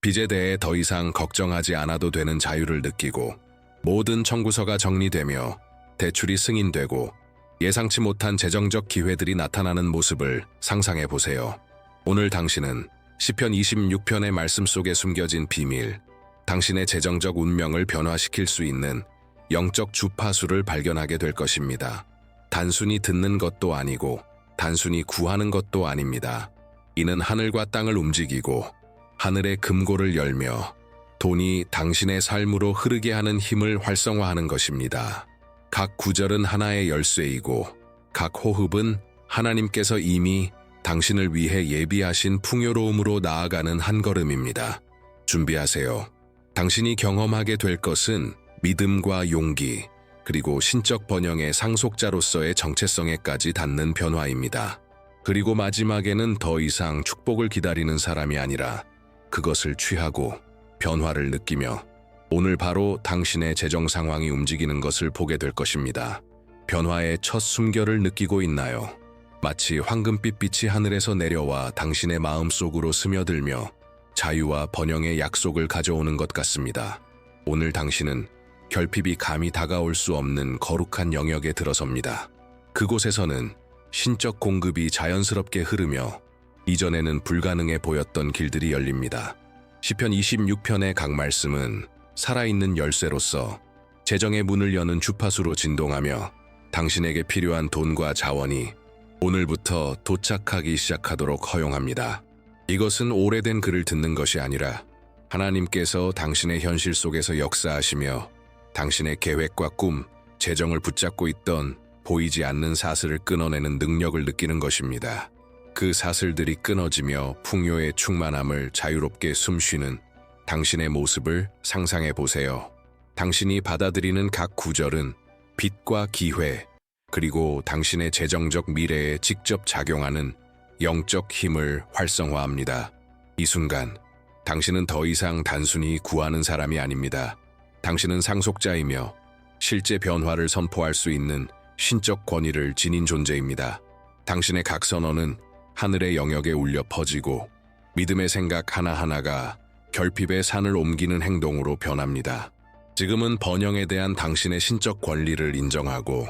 빚에 대해 더 이상 걱정하지 않아도 되는 자유를 느끼고 모든 청구서가 정리되며 대출이 승인되고 예상치 못한 재정적 기회들이 나타나는 모습을 상상해 보세요. 오늘 당신은 시편 26편의 말씀 속에 숨겨진 비밀, 당신의 재정적 운명을 변화시킬 수 있는 영적 주파수를 발견하게 될 것입니다. 단순히 듣는 것도 아니고 단순히 구하는 것도 아닙니다. 이는 하늘과 땅을 움직이고 하늘의 금고를 열며 돈이 당신의 삶으로 흐르게 하는 힘을 활성화하는 것입니다. 각 구절은 하나의 열쇠이고 각 호흡은 하나님께서 이미 당신을 위해 예비하신 풍요로움으로 나아가는 한 걸음입니다. 준비하세요. 당신이 경험하게 될 것은 믿음과 용기, 그리고 신적 번영의 상속자로서의 정체성에까지 닿는 변화입니다. 그리고 마지막에는 더 이상 축복을 기다리는 사람이 아니라 그것을 취하고 변화를 느끼며 오늘 바로 당신의 재정 상황이 움직이는 것을 보게 될 것입니다. 변화의 첫 숨결을 느끼고 있나요? 마치 황금빛 빛이 하늘에서 내려와 당신의 마음속으로 스며들며 자유와 번영의 약속을 가져오는 것 같습니다. 오늘 당신은 결핍이 감히 다가올 수 없는 거룩한 영역에 들어섭니다. 그곳에서는 신적 공급이 자연스럽게 흐르며 이전에는 불가능해 보였던 길들이 열립니다. 시편 26편의 각 말씀은 살아있는 열쇠로서 재정의 문을 여는 주파수로 진동하며 당신에게 필요한 돈과 자원이 오늘부터 도착하기 시작하도록 허용합니다. 이것은 오래된 글을 듣는 것이 아니라 하나님께서 당신의 현실 속에서 역사하시며 당신의 계획과 꿈, 재정을 붙잡고 있던 보이지 않는 사슬을 끊어내는 능력을 느끼는 것입니다. 그 사슬들이 끊어지며 풍요의 충만함을 자유롭게 숨쉬는 당신의 모습을 상상해 보세요. 당신이 받아들이는 각 구절은 빛과 기회, 그리고 당신의 재정적 미래에 직접 작용하는 영적 힘을 활성화합니다. 이 순간, 당신은 더 이상 단순히 구하는 사람이 아닙니다. 당신은 상속자이며 실제 변화를 선포할 수 있는 신적 권위를 지닌 존재입니다. 당신의 각 선언은 하늘의 영역에 울려 퍼지고 믿음의 생각 하나하나가 결핍의 산을 옮기는 행동으로 변합니다. 지금은 번영에 대한 당신의 신적 권리를 인정하고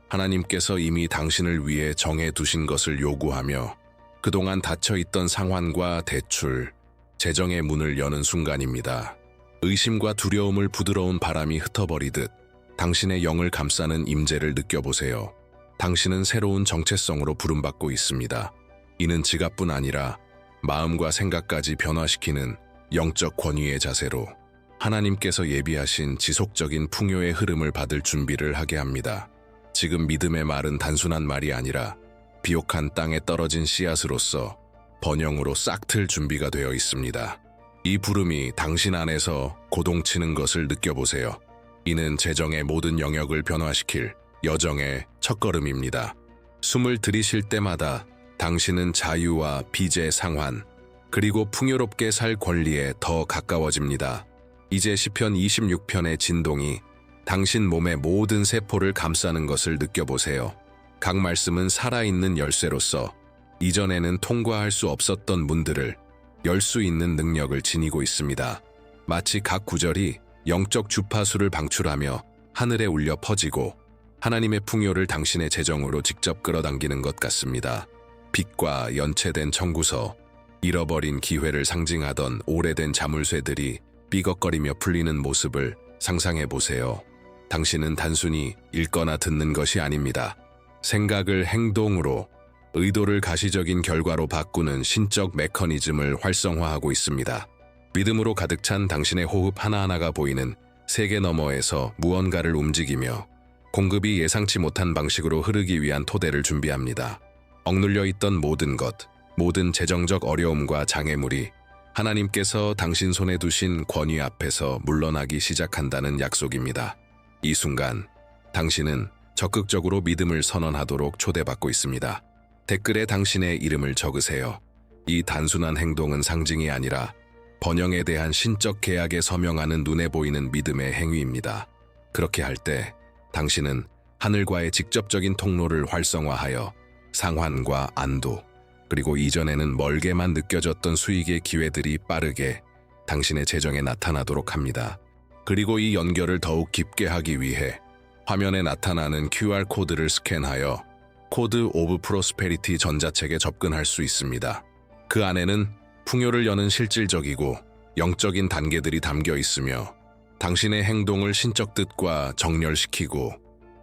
하나님께서 이미 당신을 위해 정해두신 것을 요구하며 그동안 닫혀있던 상환과 대출, 재정의 문을 여는 순간입니다. 의심과 두려움을 부드러운 바람이 흩어버리듯 당신의 영을 감싸는 임재를 느껴보세요. 당신은 새로운 정체성으로 부름받고 있습니다. 이는 지갑뿐 아니라 마음과 생각까지 변화시키는 영적 권위의 자세로 하나님께서 예비하신 지속적인 풍요의 흐름을 받을 준비를 하게 합니다. 지금 믿음의 말은 단순한 말이 아니라 비옥한 땅에 떨어진 씨앗으로서 번영으로 싹틀 준비가 되어 있습니다. 이 부름이 당신 안에서 고동치는 것을 느껴보세요. 이는 재정의 모든 영역을 변화시킬 여정의 첫걸음입니다. 숨을 들이쉴 때마다 당신은 자유와 빚의 상환, 그리고 풍요롭게 살 권리에 더 가까워집니다. 이제 시편 26편의 진동이 당신 몸의 모든 세포를 감싸는 것을 느껴보세요. 각 말씀은 살아있는 열쇠로서 이전에는 통과할 수 없었던 문들을 열 수 있는 능력을 지니고 있습니다. 마치 각 구절이 영적 주파수를 방출하며 하늘에 울려 퍼지고 하나님의 풍요를 당신의 재정으로 직접 끌어당기는 것 같습니다. 빚과 연체된 청구서, 잃어버린 기회를 상징하던 오래된 자물쇠들이 삐걱거리며 풀리는 모습을 상상해 보세요. 당신은 단순히 읽거나 듣는 것이 아닙니다. 생각을 행동으로, 의도를 가시적인 결과로 바꾸는 신적 메커니즘을 활성화하고 있습니다. 믿음으로 가득 찬 당신의 호흡 하나하나가 보이는 세계 너머에서 무언가를 움직이며 공급이 예상치 못한 방식으로 흐르기 위한 토대를 준비합니다. 억눌려 있던 모든 것, 모든 재정적 어려움과 장애물이 하나님께서 당신 손에 두신 권위 앞에서 물러나기 시작한다는 약속입니다. 이 순간, 당신은 적극적으로 믿음을 선언하도록 초대받고 있습니다. 댓글에 당신의 이름을 적으세요. 이 단순한 행동은 상징이 아니라 번영에 대한 신적 계약에 서명하는 눈에 보이는 믿음의 행위입니다. 그렇게 할 때 당신은 하늘과의 직접적인 통로를 활성화하여 상환과 안도, 그리고 이전에는 멀게만 느껴졌던 수익의 기회들이 빠르게 당신의 재정에 나타나도록 합니다. 그리고 이 연결을 더욱 깊게 하기 위해 화면에 나타나는 QR코드를 스캔하여 코드 오브 프로스페리티 전자책에 접근할 수 있습니다. 그 안에는 풍요를 여는 실질적이고 영적인 단계들이 담겨 있으며 당신의 행동을 신적 뜻과 정렬시키고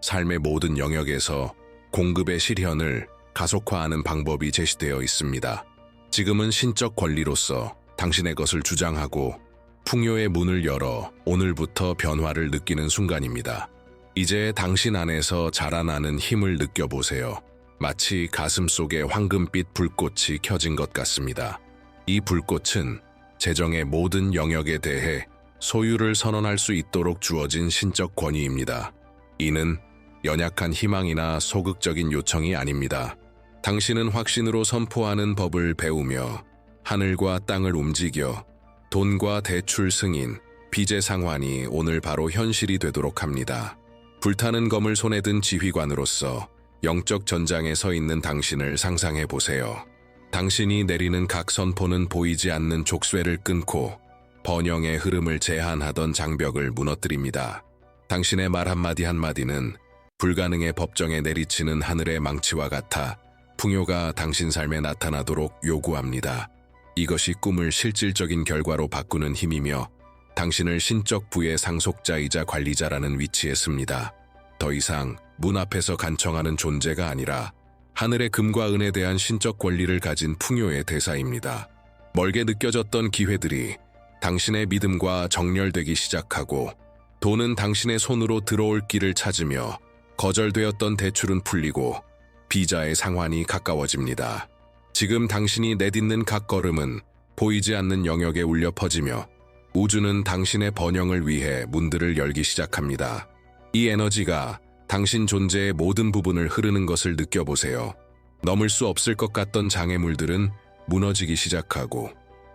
삶의 모든 영역에서 공급의 실현을 가속화하는 방법이 제시되어 있습니다. 지금은 신적 권리로서 당신의 것을 주장하고 풍요의 문을 열어 오늘부터 변화를 느끼는 순간입니다. 이제 당신 안에서 자라나는 힘을 느껴보세요. 마치 가슴 속에 황금빛 불꽃이 켜진 것 같습니다. 이 불꽃은 재정의 모든 영역에 대해 소유를 선언할 수 있도록 주어진 신적 권위입니다. 이는 연약한 희망이나 소극적인 요청이 아닙니다. 당신은 확신으로 선포하는 법을 배우며 하늘과 땅을 움직여 돈과 대출 승인, 빚의 상환이 오늘 바로 현실이 되도록 합니다. 불타는 검을 손에 든 지휘관으로서 영적 전장에 서 있는 당신을 상상해 보세요. 당신이 내리는 각 선포는 보이지 않는 족쇄를 끊고 번영의 흐름을 제한하던 장벽을 무너뜨립니다. 당신의 말 한마디 한마디는 불가능의 법정에 내리치는 하늘의 망치와 같아 풍요가 당신 삶에 나타나도록 요구합니다. 이것이 꿈을 실질적인 결과로 바꾸는 힘이며 당신을 신적 부의 상속자이자 관리자라는 위치에 씁니다. 더 이상 문 앞에서 간청하는 존재가 아니라 하늘의 금과 은에 대한 신적 권리를 가진 풍요의 대사입니다. 멀게 느껴졌던 기회들이 당신의 믿음과 정렬되기 시작하고 돈은 당신의 손으로 들어올 길을 찾으며 거절되었던 대출은 풀리고 비자의 상환이 가까워집니다. 지금 당신이 내딛는 각 걸음은 보이지 않는 영역에 울려 퍼지며 우주는 당신의 번영을 위해 문들을 열기 시작합니다. 이 에너지가 당신 존재의 모든 부분을 흐르는 것을 느껴보세요. 넘을 수 없을 것 같던 장애물들은 무너지기 시작하고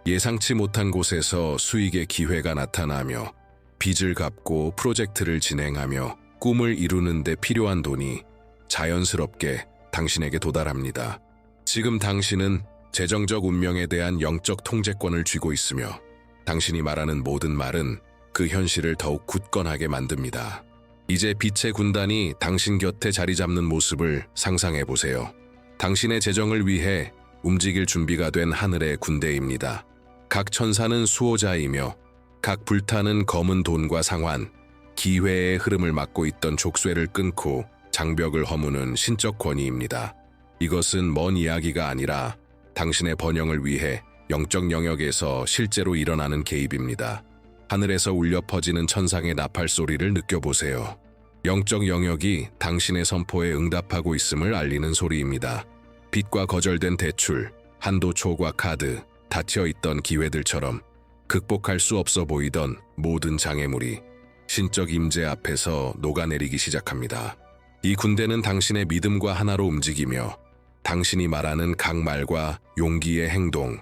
예상치 못한 곳에서 수익의 기회가 나타나며 빚을 갚고 프로젝트를 진행하며 꿈을 이루는 데 필요한 돈이 자연스럽게 당신에게 도달합니다. 지금 당신은 재정적 운명에 대한 영적 통제권을 쥐고 있으며 당신이 말하는 모든 말은 그 현실을 더욱 굳건하게 만듭니다. 이제 빛의 군단이 당신 곁에 자리 잡는 모습을 상상해 보세요. 당신의 재정을 위해 움직일 준비가 된 하늘의 군대입니다. 각 천사는 수호자이며 각 불타는 검은 돈과 상환, 기회의 흐름을 막고 있던 족쇄를 끊고 장벽을 허무는 신적 권위입니다. 이것은 먼 이야기가 아니라 당신의 번영을 위해 영적 영역에서 실제로 일어나는 개입입니다. 하늘에서 울려 퍼지는 천상의 나팔 소리를 느껴보세요. 영적 영역이 당신의 선포에 응답하고 있음을 알리는 소리입니다. 빚과 거절된 대출, 한도 초과 카드, 닫혀있던 기회들처럼 극복할 수 없어 보이던 모든 장애물이 신적 임재 앞에서 녹아내리기 시작합니다. 이 군대는 당신의 믿음과 하나로 움직이며 당신이 말하는 각 말과 용기의 행동,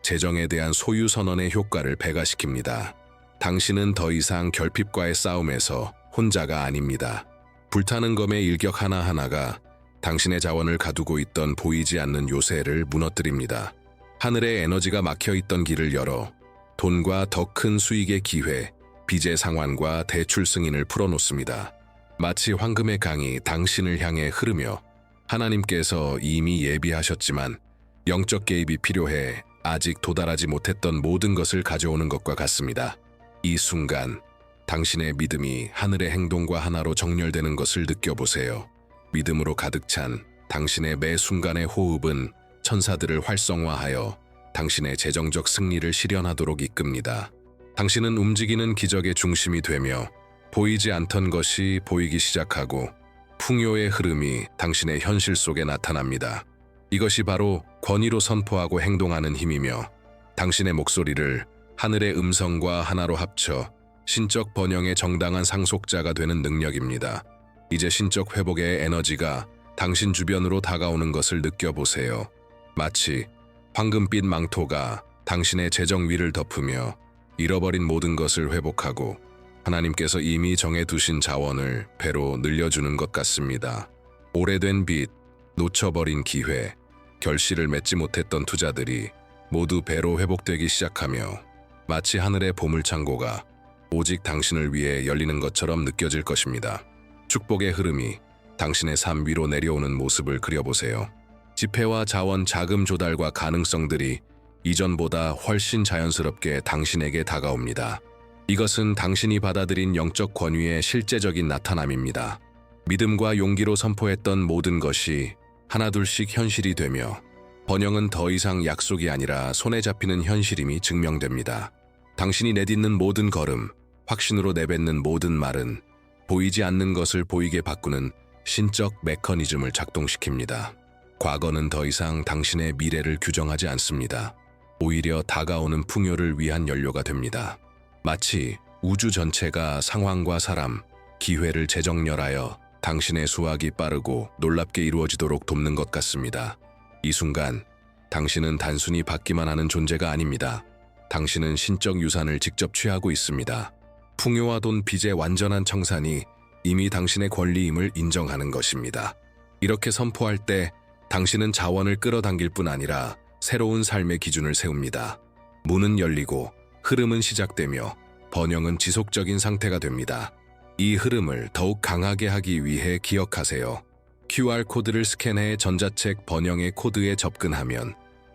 재정에 대한 소유 선언의 효과를 배가시킵니다. 당신은 더 이상 결핍과의 싸움에서 혼자가 아닙니다. 불타는 검의 일격 하나하나가 당신의 자원을 가두고 있던 보이지 않는 요새를 무너뜨립니다. 하늘의 에너지가 막혀있던 길을 열어 돈과 더 큰 수익의 기회, 빚의 상환과 대출 승인을 풀어놓습니다. 마치 황금의 강이 당신을 향해 흐르며 하나님께서 이미 예비하셨지만 영적 개입이 필요해 아직 도달하지 못했던 모든 것을 가져오는 것과 같습니다. 이 순간 당신의 믿음이 하늘의 행동과 하나로 정렬되는 것을 느껴보세요. 믿음으로 가득 찬 당신의 매 순간의 호흡은 천사들을 활성화하여 당신의 재정적 승리를 실현하도록 이끕니다. 당신은 움직이는 기적의 중심이 되며 보이지 않던 것이 보이기 시작하고 풍요의 흐름이 당신의 현실 속에 나타납니다. 이것이 바로 권위로 선포하고 행동하는 힘이며 당신의 목소리를 하늘의 음성과 하나로 합쳐 신적 번영의 정당한 상속자가 되는 능력입니다. 이제 신적 회복의 에너지가 당신 주변으로 다가오는 것을 느껴보세요. 마치 황금빛 망토가 당신의 재정 위를 덮으며 잃어버린 모든 것을 회복하고 하나님께서 이미 정해두신 자원을 배로 늘려주는 것 같습니다. 오래된 빚, 놓쳐버린 기회, 결실을 맺지 못했던 투자들이 모두 배로 회복되기 시작하며 마치 하늘의 보물창고가 오직 당신을 위해 열리는 것처럼 느껴질 것입니다. 축복의 흐름이 당신의 삶 위로 내려오는 모습을 그려보세요. 지폐와 자원, 자금 조달과 가능성들이 이전보다 훨씬 자연스럽게 당신에게 다가옵니다. 이것은 당신이 받아들인 영적 권위의 실제적인 나타남입니다. 믿음과 용기로 선포했던 모든 것이 하나둘씩 현실이 되며 번영은 더 이상 약속이 아니라 손에 잡히는 현실임이 증명됩니다. 당신이 내딛는 모든 걸음, 확신으로 내뱉는 모든 말은 보이지 않는 것을 보이게 바꾸는 신적 메커니즘을 작동시킵니다. 과거는 더 이상 당신의 미래를 규정하지 않습니다. 오히려 다가오는 풍요를 위한 연료가 됩니다. 마치 우주 전체가 상황과 사람, 기회를 재정렬하여 당신의 수확이 빠르고 놀랍게 이루어지도록 돕는 것 같습니다. 이 순간, 당신은 단순히 받기만 하는 존재가 아닙니다. 당신은 신적 유산을 직접 취하고 있습니다. 풍요와 돈, 빚의 완전한 청산이 이미 당신의 권리임을 인정하는 것입니다. 이렇게 선포할 때 당신은 자원을 끌어당길 뿐 아니라 새로운 삶의 기준을 세웁니다. 문은 열리고 흐름은 시작되며 번영은 지속적인 상태가 됩니다. 이 흐름을 더욱 강하게 하기 위해 기억하세요. QR코드를 스캔해 전자책 번영의 코드에 접근하면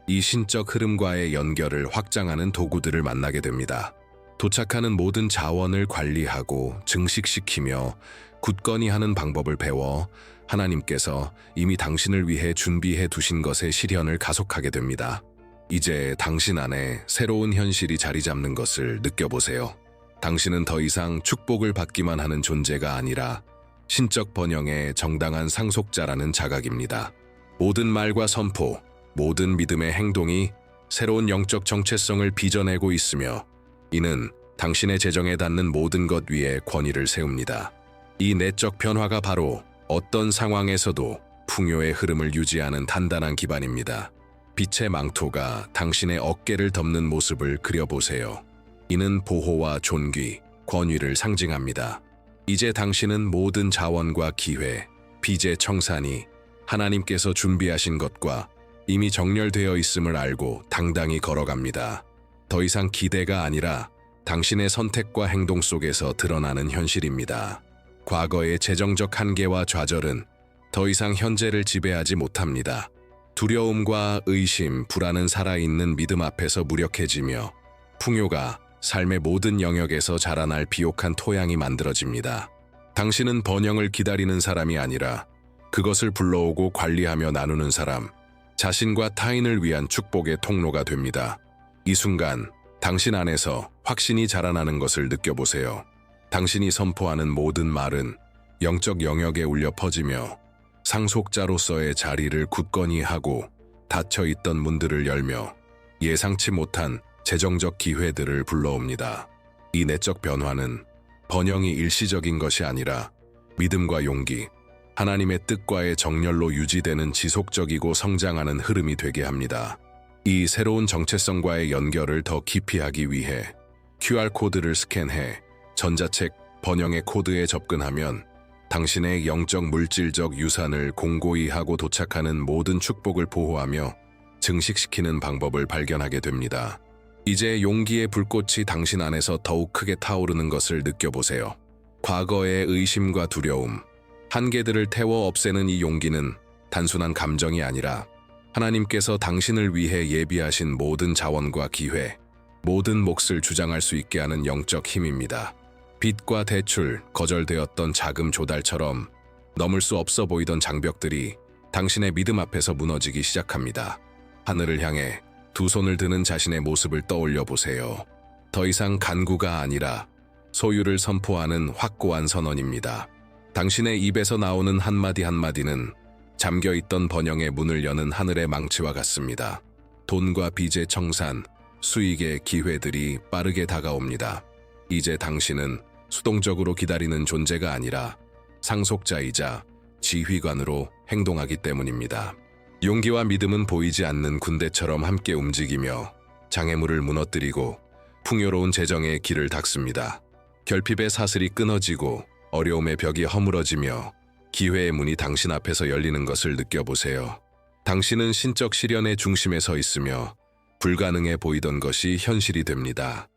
이 신적 흐름과의 연결을 확장하는 도구들을 만나게 됩니다. 도착하는 모든 자원을 관리하고 증식시키며 굳건히 하는 방법을 배워 하나님께서 이미 당신을 위해 준비해 두신 것의 실현을 가속하게 됩니다. 이제 당신 안에 새로운 현실이 자리 잡는 것을 느껴보세요. 당신은 더 이상 축복을 받기만 하는 존재가 아니라 신적 번영의 정당한 상속자라는 자각입니다. 모든 말과 선포, 모든 믿음의 행동이 새로운 영적 정체성을 빚어내고 있으며 이는 당신의 재정에 닿는 모든 것 위에 권위를 세웁니다. 이 내적 변화가 바로 어떤 상황에서도 풍요의 흐름을 유지하는 단단한 기반입니다. 빛의 망토가 당신의 어깨를 덮는 모습을 그려보세요. 이는 보호와 존귀, 권위를 상징합니다. 이제 당신은 모든 자원과 기회, 빚의 청산이 하나님께서 준비하신 것과 이미 정렬되어 있음을 알고 당당히 걸어갑니다. 더 이상 기대가 아니라 당신의 선택과 행동 속에서 드러나는 현실입니다. 과거의 재정적 한계와 좌절은 더 이상 현재를 지배하지 못합니다. 두려움과 의심, 불안은 살아있는 믿음 앞에서 무력해지며 풍요가 삶의 모든 영역에서 자라날 비옥한 토양이 만들어집니다. 당신은 번영을 기다리는 사람이 아니라 그것을 불러오고 관리하며 나누는 사람, 자신과 타인을 위한 축복의 통로가 됩니다. 이 순간 당신 안에서 확신이 자라나는 것을 느껴보세요. 당신이 선포하는 모든 말은 영적 영역에 울려 퍼지며 상속자로서의 자리를 굳건히 하고 닫혀있던 문들을 열며 예상치 못한 재정적 기회들을 불러옵니다. 이 내적 변화는 번영이 일시적인 것이 아니라 믿음과 용기, 하나님의 뜻과의 정렬로 유지되는 지속적이고 성장하는 흐름이 되게 합니다. 이 새로운 정체성과의 연결을 더 깊이 하기 위해 QR코드를 스캔해 전자책 번영의 코드에 접근하면 당신의 영적 물질적 유산을 공고히 하고 도착하는 모든 축복을 보호하며 증식시키는 방법을 발견하게 됩니다. 이제 용기의 불꽃이 당신 안에서 더욱 크게 타오르는 것을 느껴보세요. 과거의 의심과 두려움, 한계들을 태워 없애는 이 용기는 단순한 감정이 아니라 하나님께서 당신을 위해 예비하신 모든 자원과 기회, 모든 몫을 주장할 수 있게 하는 영적 힘입니다. 빚과 대출, 거절되었던 자금 조달처럼 넘을 수 없어 보이던 장벽들이 당신의 믿음 앞에서 무너지기 시작합니다. 하늘을 향해 두 손을 드는 자신의 모습을 떠올려 보세요. 더 이상 간구가 아니라 소유를 선포하는 확고한 선언입니다. 당신의 입에서 나오는 한마디 한마디는 잠겨있던 번영의 문을 여는 하늘의 망치와 같습니다. 돈과 빚의 청산, 수익의 기회들이 빠르게 다가옵니다. 이제 당신은 수동적으로 기다리는 존재가 아니라 상속자이자 지휘관으로 행동하기 때문입니다. 용기와 믿음은 보이지 않는 군대처럼 함께 움직이며 장애물을 무너뜨리고 풍요로운 재정의 길을 닦습니다. 결핍의 사슬이 끊어지고 어려움의 벽이 허물어지며 기회의 문이 당신 앞에서 열리는 것을 느껴보세요. 당신은 신적 실현의 중심에 서 있으며 불가능해 보이던 것이 현실이 됩니다.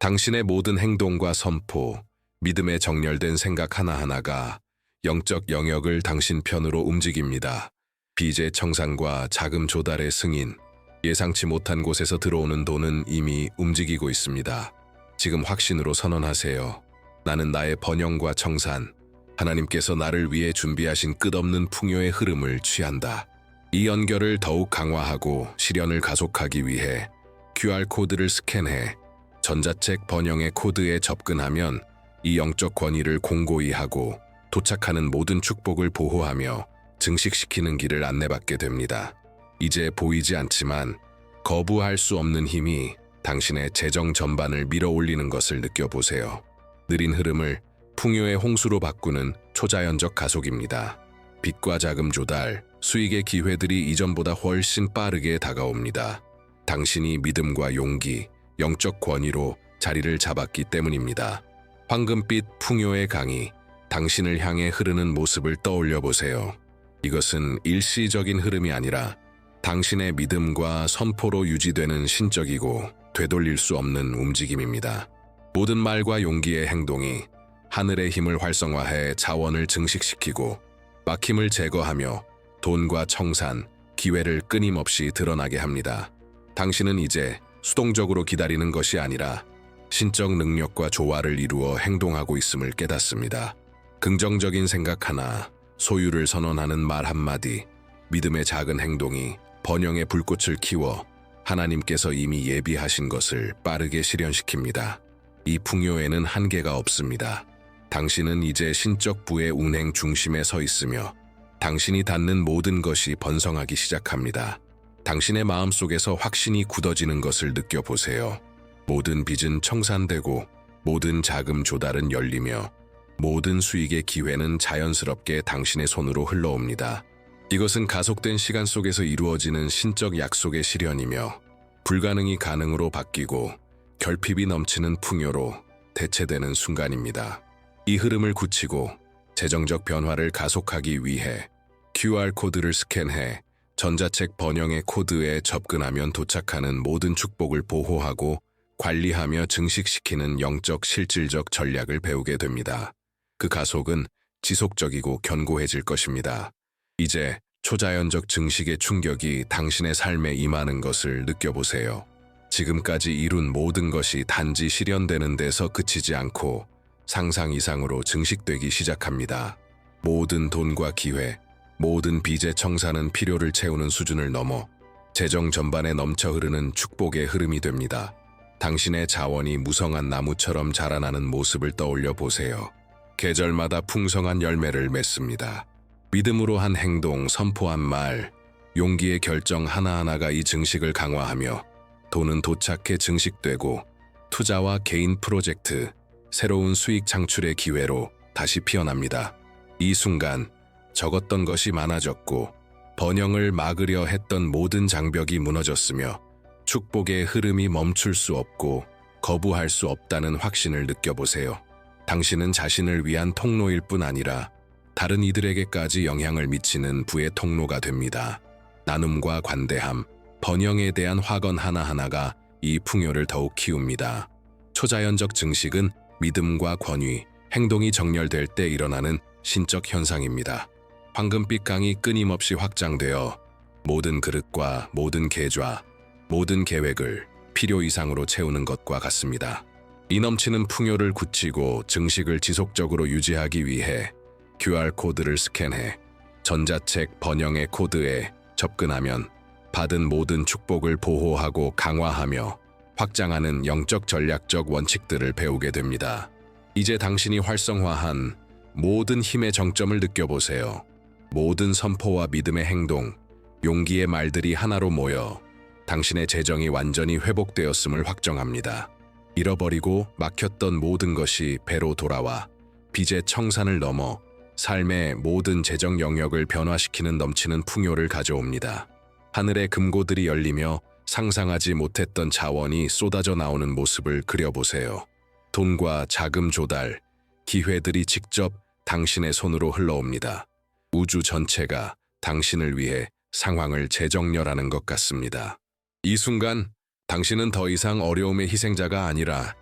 당신의 모든 행동과 선포, 믿음에 정렬된 생각 하나하나가 영적 영역을 당신 편으로 움직입니다. 빚의 청산과 자금 조달의 승인, 예상치 못한 곳에서 들어오는 돈은 이미 움직이고 있습니다. 지금 확신으로 선언하세요. 나는 나의 번영과 청산, 하나님께서 나를 위해 준비하신 끝없는 풍요의 흐름을 취한다. 이 연결을 더욱 강화하고 실현을 가속하기 위해 QR코드를 스캔해 전자책 번영의 코드에 접근하면 이 영적 권위를 공고히 하고 도착하는 모든 축복을 보호하며 증식시키는 길을 안내받게 됩니다. 이제 보이지 않지만 거부할 수 없는 힘이 당신의 재정 전반을 밀어올리는 것을 느껴보세요. 느린 흐름을 풍요의 홍수로 바꾸는 초자연적 가속입니다. 빚과 자금 조달, 수익의 기회들이 이전보다 훨씬 빠르게 다가옵니다. 당신이 믿음과 용기, 영적 권위로 자리를 잡았기 때문입니다. 황금빛 풍요의 강이 당신을 향해 흐르는 모습을 떠올려 보세요. 이것은 일시적인 흐름이 아니라 당신의 믿음과 선포로 유지되는 신적이고 되돌릴 수 없는 움직임입니다. 모든 말과 용기의 행동이 하늘의 힘을 활성화해 자원을 증식시키고 막힘을 제거하며 돈과 청산, 기회를 끊임없이 드러나게 합니다. 당신은 이제 수동적으로 기다리는 것이 아니라 신적 능력과 조화를 이루어 행동하고 있음을 깨닫습니다. 긍정적인 생각 하나, 소유를 선언하는 말 한마디, 믿음의 작은 행동이 번영의 불꽃을 키워 하나님께서 이미 예비하신 것을 빠르게 실현시킵니다. 이 풍요에는 한계가 없습니다. 당신은 이제 신적 부의 운행 중심에 서 있으며 당신이 닿는 모든 것이 번성하기 시작합니다. 당신의 마음속에서 확신이 굳어지는 것을 느껴보세요. 모든 빚은 청산되고 모든 자금 조달은 열리며 모든 수익의 기회는 자연스럽게 당신의 손으로 흘러옵니다. 이것은 가속된 시간 속에서 이루어지는 신적 약속의 실현이며 불가능이 가능으로 바뀌고 결핍이 넘치는 풍요로 대체되는 순간입니다. 이 흐름을 굳히고 재정적 변화를 가속하기 위해 QR코드를 스캔해 전자책 번영의 코드에 접근하면 도착하는 모든 축복을 보호하고 관리하며 증식시키는 영적 실질적 전략을 배우게 됩니다. 그 가속은 지속적이고 견고해질 것입니다. 이제 초자연적 증식의 충격이 당신의 삶에 임하는 것을 느껴보세요. 지금까지 이룬 모든 것이 단지 실현되는 데서 그치지 않고 상상 이상으로 증식되기 시작합니다. 모든 돈과 기회, 모든 빚의 청산은 필요를 채우는 수준을 넘어 재정 전반에 넘쳐 흐르는 축복의 흐름이 됩니다. 당신의 자원이 무성한 나무처럼 자라나는 모습을 떠올려 보세요. 계절마다 풍성한 열매를 맺습니다. 믿음으로 한 행동, 선포한 말, 용기의 결정 하나하나가 이 증식을 강화하며 돈은 도착해 증식되고 투자와 개인 프로젝트, 새로운 수익 창출의 기회로 다시 피어납니다. 이 순간 적었던 것이 많아졌고 번영을 막으려 했던 모든 장벽이 무너졌으며 축복의 흐름이 멈출 수 없고 거부할 수 없다는 확신을 느껴보세요. 당신은 자신을 위한 통로일 뿐 아니라 다른 이들에게까지 영향을 미치는 부의 통로가 됩니다. 나눔과 관대함, 번영에 대한 확언 하나하나가 이 풍요를 더욱 키웁니다. 초자연적 증식은 믿음과 권위, 행동이 정렬될 때 일어나는 신적 현상입니다. 황금빛 강이 끊임없이 확장되어 모든 그릇과 모든 계좌, 모든 계획을 필요 이상으로 채우는 것과 같습니다. 이 넘치는 풍요를 굳히고 증식을 지속적으로 유지하기 위해 QR코드를 스캔해 전자책 번영의 코드에 접근하면 받은 모든 축복을 보호하고 강화하며 확장하는 영적 전략적 원칙들을 배우게 됩니다. 이제 당신이 활성화한 모든 힘의 정점을 느껴보세요. 모든 선포와 믿음의 행동, 용기의 말들이 하나로 모여 당신의 재정이 완전히 회복되었음을 확정합니다. 잃어버리고 막혔던 모든 것이 배로 돌아와 빚의 청산을 넘어 삶의 모든 재정 영역을 변화시키는 넘치는 풍요를 가져옵니다. 하늘의 금고들이 열리며 상상하지 못했던 자원이 쏟아져 나오는 모습을 그려보세요. 돈과 자금 조달, 기회들이 직접 당신의 손으로 흘러옵니다. 우주 전체가 당신을 위해 상황을 재정렬하는 것 같습니다. 이 순간 당신은 더 이상 어려움의 희생자가 아니라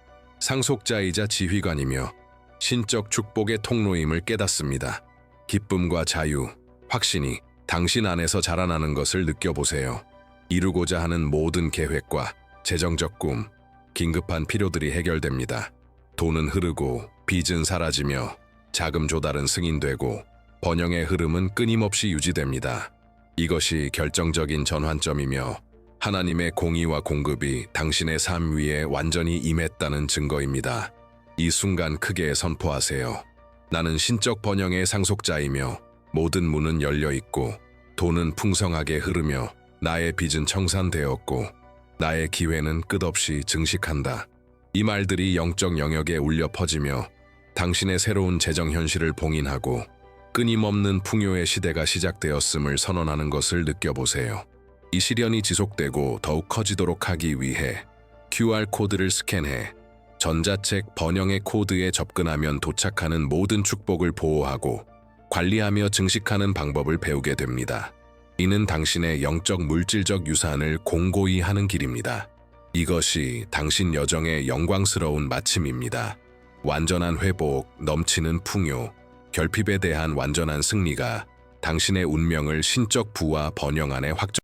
상속자이자 지휘관이며 신적 축복의 통로임을 깨닫습니다. 기쁨과 자유, 확신이 당신 안에서 자라나는 것을 느껴보세요. 이루고자 하는 모든 계획과 재정적 꿈, 긴급한 필요들이 해결됩니다. 돈은 흐르고 빚은 사라지며 자금 조달은 승인되고 번영의 흐름은 끊임없이 유지됩니다. 이것이 결정적인 전환점이며 하나님의 공의와 공급이 당신의 삶 위에 완전히 임했다는 증거입니다. 이 순간 크게 선포하세요. 나는 신적 번영의 상속자이며 모든 문은 열려 있고 돈은 풍성하게 흐르며 나의 빚은 청산되었고 나의 기회는 끝없이 증식한다. 이 말들이 영적 영역에 울려 퍼지며 당신의 새로운 재정 현실을 봉인하고 끊임없는 풍요의 시대가 시작되었음을 선언하는 것을 느껴보세요. 이 시련이 지속되고 더욱 커지도록 하기 위해 QR코드를 스캔해 전자책 번영의 코드에 접근하면 도착하는 모든 축복을 보호하고 관리하며 증식하는 방법을 배우게 됩니다. 이는 당신의 영적 물질적 유산을 공고히 하는 길입니다. 이것이 당신 여정의 영광스러운 마침입니다. 완전한 회복, 넘치는 풍요, 결핍에 대한 완전한 승리가 당신의 운명을 신적 부와 번영 안에 확정